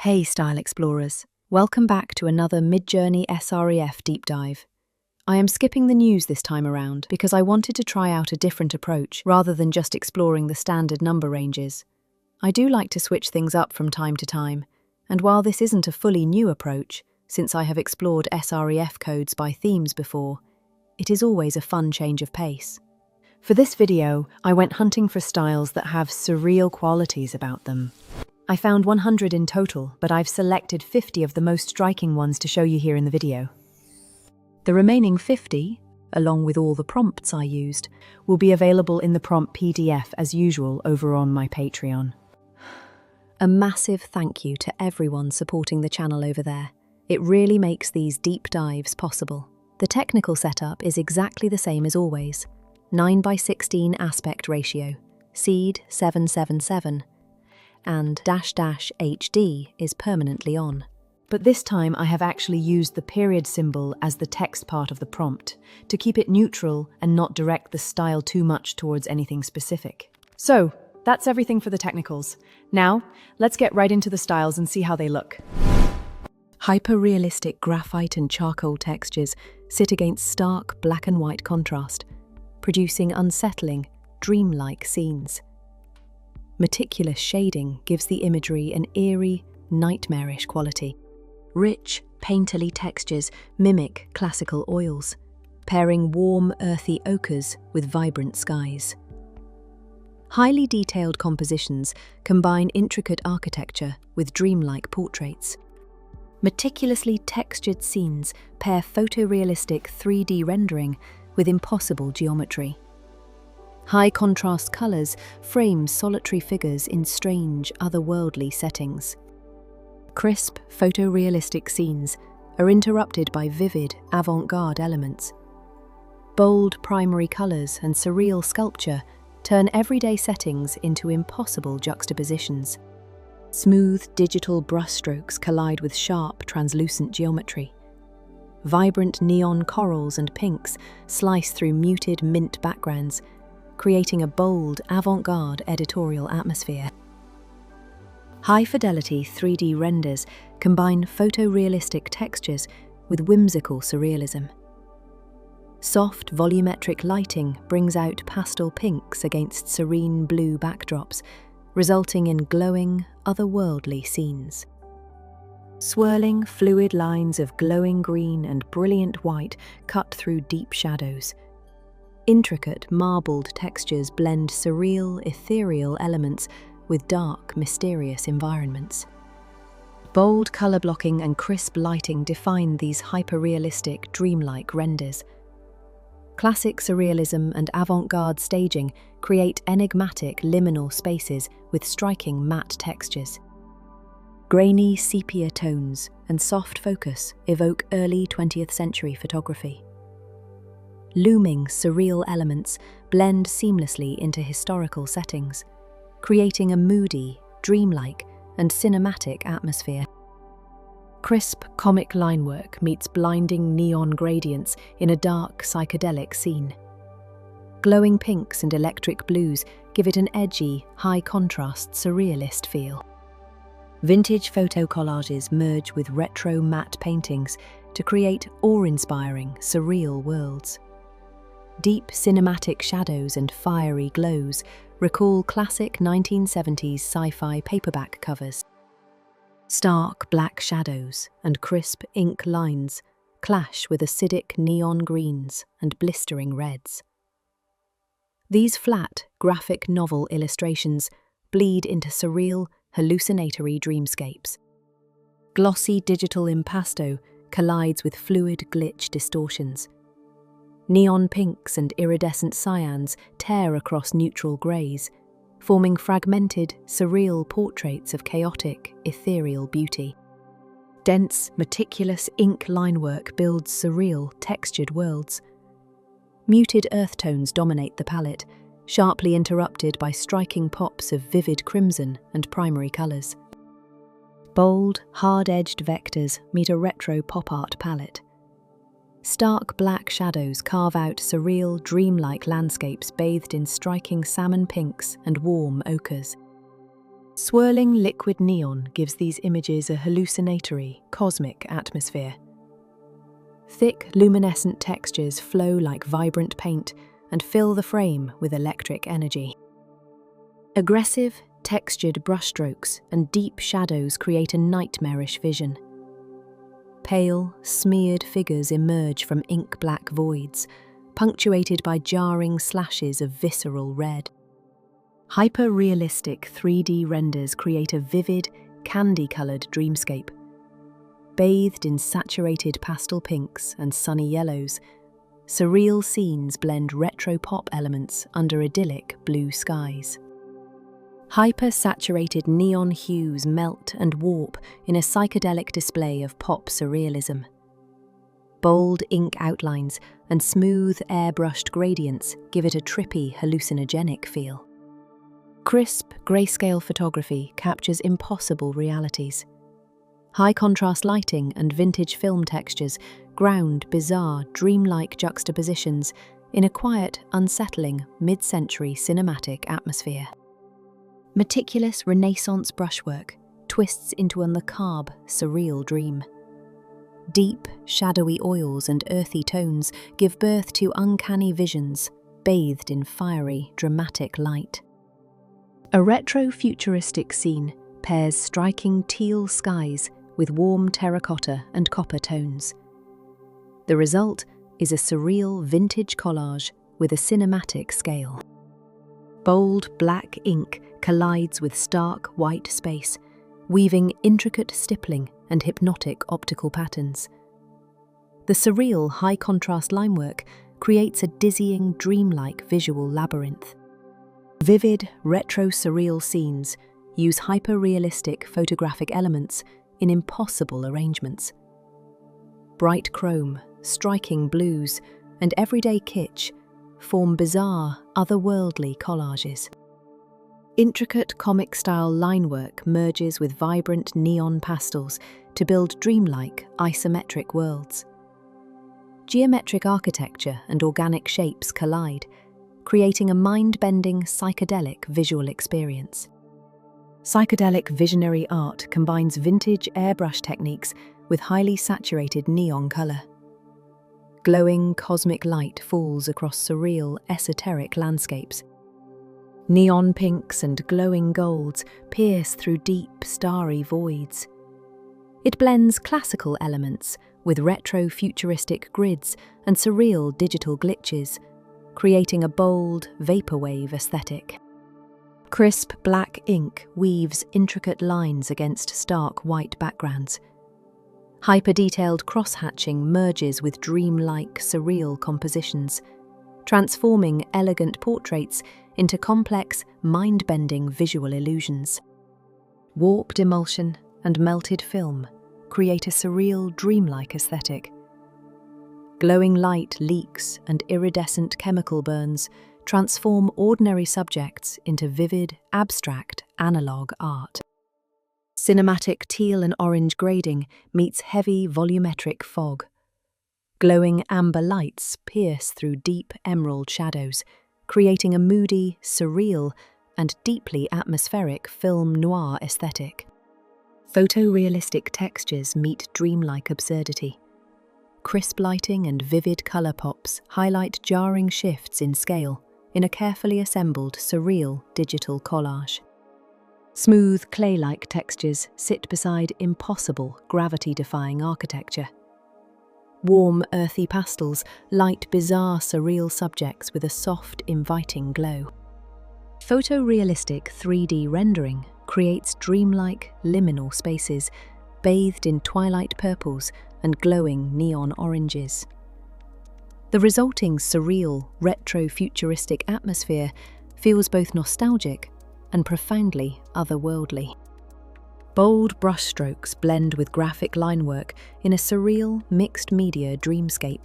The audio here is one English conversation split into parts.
Hey Style Explorers, welcome back to another Midjourney SREF deep dive. I am skipping the news this time around because I wanted to try out a different approach rather than just exploring the standard number ranges. I do like to switch things up from time to time, and while this isn't a fully new approach, since I have explored SREF codes by themes before, it is always a fun change of pace. For this video, I went hunting for styles that have surreal qualities about them. I found 100 in total, but I've selected 50 of the most striking ones to show you here in the video. The remaining 50, along with all the prompts I used, will be available in the prompt PDF as usual over on my Patreon. A massive thank you to everyone supporting the channel over there. It really makes these deep dives possible. The technical setup is exactly the same as always. 9:16 aspect ratio, seed 777, and --HD is permanently on. But this time I have actually used the period symbol as the text part of the prompt, to keep it neutral and not direct the style too much towards anything specific. So, that's everything for the technicals. Now, let's get right into the styles and see how they look. Hyper-realistic graphite and charcoal textures sit against stark black and white contrast, producing unsettling, dreamlike scenes. Meticulous shading gives the imagery an eerie, nightmarish quality. Rich, painterly textures mimic classical oils, pairing warm, earthy ochres with vibrant skies. Highly detailed compositions combine intricate architecture with dreamlike portraits. Meticulously textured scenes pair photorealistic 3D rendering with impossible geometry. High-contrast colours frame solitary figures in strange, otherworldly settings. Crisp, photorealistic scenes are interrupted by vivid, avant-garde elements. Bold primary colours and surreal sculpture turn everyday settings into impossible juxtapositions. Smooth, digital brushstrokes collide with sharp, translucent geometry. Vibrant neon corals and pinks slice through muted mint backgrounds, creating a bold, avant-garde editorial atmosphere. High-fidelity 3D renders combine photorealistic textures with whimsical surrealism. Soft, volumetric lighting brings out pastel pinks against serene blue backdrops, resulting in glowing, otherworldly scenes. Swirling, fluid lines of glowing green and brilliant white cut through deep shadows. Intricate, marbled textures blend surreal, ethereal elements with dark, mysterious environments. Bold colour blocking and crisp lighting define these hyper-realistic, dreamlike renders. Classic surrealism and avant-garde staging create enigmatic, liminal spaces with striking matte textures. Grainy sepia tones and soft focus evoke early 20th century photography. Looming, surreal elements blend seamlessly into historical settings, creating a moody, dreamlike, and cinematic atmosphere. Crisp, comic linework meets blinding neon gradients in a dark, psychedelic scene. Glowing pinks and electric blues give it an edgy, high-contrast, surrealist feel. Vintage photo collages merge with retro matte paintings to create awe-inspiring, surreal worlds. Deep cinematic shadows and fiery glows recall classic 1970s sci-fi paperback covers. Stark black shadows and crisp ink lines clash with acidic neon greens and blistering reds. These flat, graphic novel illustrations bleed into surreal, hallucinatory dreamscapes. Glossy digital impasto collides with fluid glitch distortions. Neon pinks and iridescent cyans tear across neutral greys, forming fragmented, surreal portraits of chaotic, ethereal beauty. Dense, meticulous ink linework builds surreal, textured worlds. Muted earth tones dominate the palette, sharply interrupted by striking pops of vivid crimson and primary colours. Bold, hard-edged vectors meet a retro pop art palette. Stark black shadows carve out surreal, dreamlike landscapes bathed in striking salmon pinks and warm ochres. Swirling liquid neon gives these images a hallucinatory, cosmic atmosphere. Thick, luminescent textures flow like vibrant paint and fill the frame with electric energy. Aggressive, textured brushstrokes and deep shadows create a nightmarish vision. Pale, smeared figures emerge from ink-black voids, punctuated by jarring slashes of visceral red. Hyper-realistic 3D renders create a vivid, candy-coloured dreamscape. Bathed in saturated pastel pinks and sunny yellows, surreal scenes blend retro-pop elements under idyllic blue skies. Hyper-saturated neon hues melt and warp in a psychedelic display of pop surrealism. Bold ink outlines and smooth airbrushed gradients give it a trippy, hallucinogenic feel. Crisp, grayscale photography captures impossible realities. High-contrast lighting and vintage film textures ground bizarre, dreamlike juxtapositions in a quiet, unsettling, mid-century cinematic atmosphere. Meticulous Renaissance brushwork twists into a macabre, surreal dream. Deep, shadowy oils and earthy tones give birth to uncanny visions, bathed in fiery, dramatic light. A retro-futuristic scene pairs striking teal skies with warm terracotta and copper tones. The result is a surreal vintage collage with a cinematic scale. Bold black ink collides with stark white space, weaving intricate stippling and hypnotic optical patterns. The surreal high-contrast limework creates a dizzying, dreamlike visual labyrinth. Vivid, retro-surreal scenes use hyper-realistic photographic elements in impossible arrangements. Bright chrome, striking blues, and everyday kitsch form bizarre, otherworldly collages. Intricate comic-style linework merges with vibrant neon pastels to build dreamlike, isometric worlds. Geometric architecture and organic shapes collide, creating a mind-bending, psychedelic visual experience. Psychedelic visionary art combines vintage airbrush techniques with highly saturated neon color. Glowing cosmic light falls across surreal, esoteric landscapes. Neon pinks and glowing golds pierce through deep, starry voids. It blends classical elements with retro-futuristic grids and surreal digital glitches, creating a bold, vaporwave aesthetic. Crisp black ink weaves intricate lines against stark white backgrounds. Hyper-detailed cross-hatching merges with dreamlike, surreal compositions, transforming elegant portraits into complex, mind-bending visual illusions. Warped emulsion and melted film create a surreal, dreamlike aesthetic. Glowing light leaks and iridescent chemical burns transform ordinary subjects into vivid, abstract, analog art. Cinematic teal and orange grading meets heavy, volumetric fog. Glowing amber lights pierce through deep emerald shadows, creating a moody, surreal, and deeply atmospheric film noir aesthetic. Photorealistic textures meet dreamlike absurdity. Crisp lighting and vivid color pops highlight jarring shifts in scale in a carefully assembled, surreal digital collage. Smooth, clay-like textures sit beside impossible, gravity-defying architecture. Warm, earthy pastels light bizarre, surreal subjects with a soft, inviting glow. Photorealistic 3D rendering creates dreamlike, liminal spaces bathed in twilight purples and glowing neon oranges. The resulting surreal, retro-futuristic atmosphere feels both nostalgic and profoundly otherworldly. Bold brushstrokes blend with graphic linework in a surreal, mixed-media dreamscape.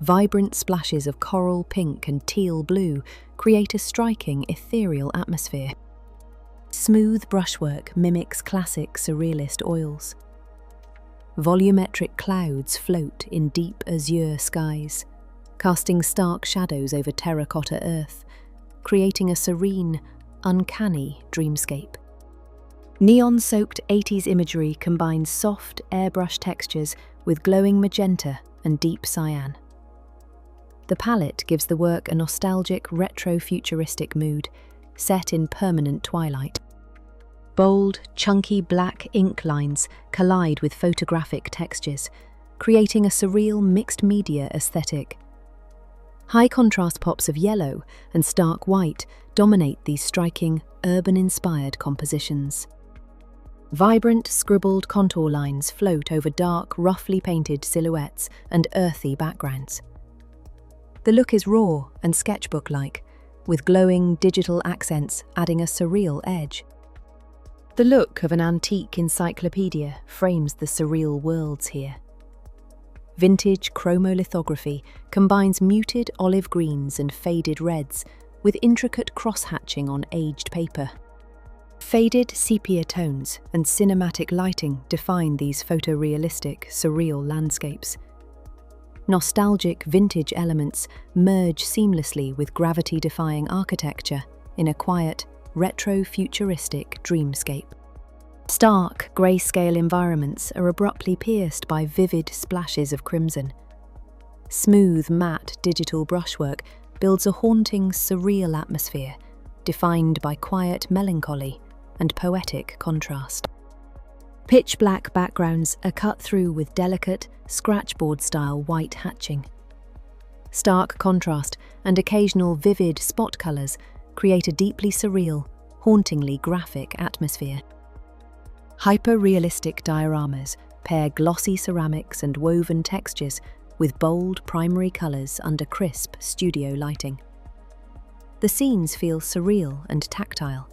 Vibrant splashes of coral pink and teal blue create a striking, ethereal atmosphere. Smooth brushwork mimics classic surrealist oils. Volumetric clouds float in deep azure skies, casting stark shadows over terracotta earth, creating a serene, uncanny dreamscape. Neon-soaked 80s imagery combines soft, airbrush textures with glowing magenta and deep cyan. The palette gives the work a nostalgic, retro-futuristic mood, set in permanent twilight. Bold, chunky black ink lines collide with photographic textures, creating a surreal mixed-media aesthetic. High-contrast pops of yellow and stark white dominate these striking, urban-inspired compositions. Vibrant, scribbled contour lines float over dark, roughly painted silhouettes and earthy backgrounds. The look is raw and sketchbook-like, with glowing digital accents adding a surreal edge. The look of an antique encyclopedia frames the surreal worlds here. Vintage chromolithography combines muted olive greens and faded reds with intricate cross-hatching on aged paper. Faded sepia tones and cinematic lighting define these photorealistic, surreal landscapes. Nostalgic vintage elements merge seamlessly with gravity-defying architecture in a quiet, retro-futuristic dreamscape. Stark, grayscale environments are abruptly pierced by vivid splashes of crimson. Smooth, matte digital brushwork builds a haunting, surreal atmosphere, defined by quiet melancholy and poetic contrast. Pitch-black backgrounds are cut through with delicate, scratchboard-style white hatching. Stark contrast and occasional vivid spot colours create a deeply surreal, hauntingly graphic atmosphere. Hyper-realistic dioramas pair glossy ceramics and woven textures with bold primary colours under crisp studio lighting. The scenes feel surreal and tactile.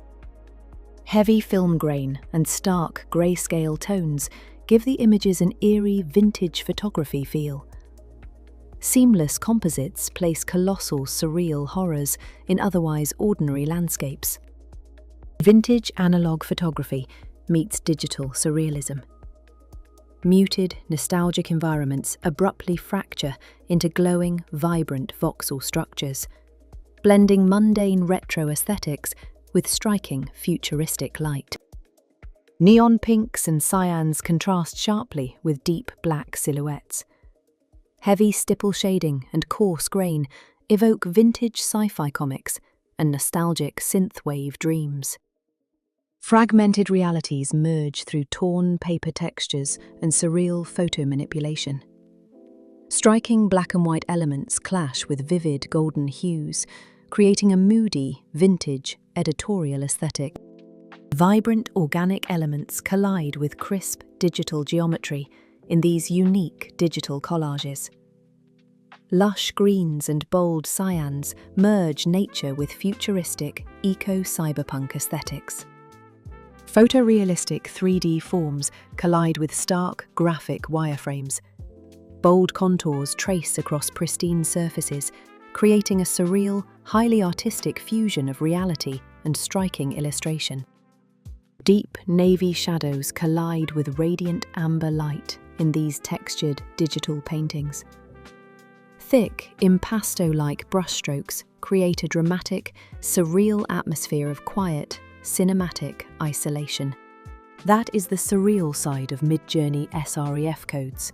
Heavy film grain and stark grayscale tones give the images an eerie vintage photography feel. Seamless composites place colossal surreal horrors in otherwise ordinary landscapes. Vintage analog photography meets digital surrealism. Muted, nostalgic environments abruptly fracture into glowing, vibrant voxel structures, blending mundane retro aesthetics with striking, futuristic light. Neon pinks and cyans contrast sharply with deep black silhouettes. Heavy stipple shading and coarse grain evoke vintage sci-fi comics and nostalgic synthwave dreams. Fragmented realities merge through torn paper textures and surreal photo manipulation. Striking black and white elements clash with vivid golden hues, creating a moody, vintage, editorial aesthetic. Vibrant organic elements collide with crisp digital geometry in these unique digital collages. Lush greens and bold cyans merge nature with futuristic, eco-cyberpunk aesthetics. Photorealistic 3D forms collide with stark, graphic wireframes. Bold contours trace across pristine surfaces, creating a surreal, highly artistic fusion of reality and striking illustration. Deep navy shadows collide with radiant amber light in these textured digital paintings. Thick, impasto-like brushstrokes create a dramatic, surreal atmosphere of quiet, cinematic isolation. That is the surreal side of Midjourney SREF codes.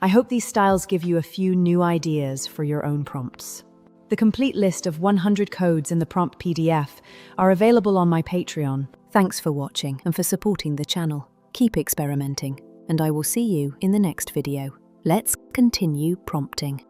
I hope these styles give you a few new ideas for your own prompts. The complete list of 100 codes in the prompt PDF are available on my Patreon. Thanks for watching and for supporting the channel. Keep experimenting, and I will see you in the next video. Let's continue prompting.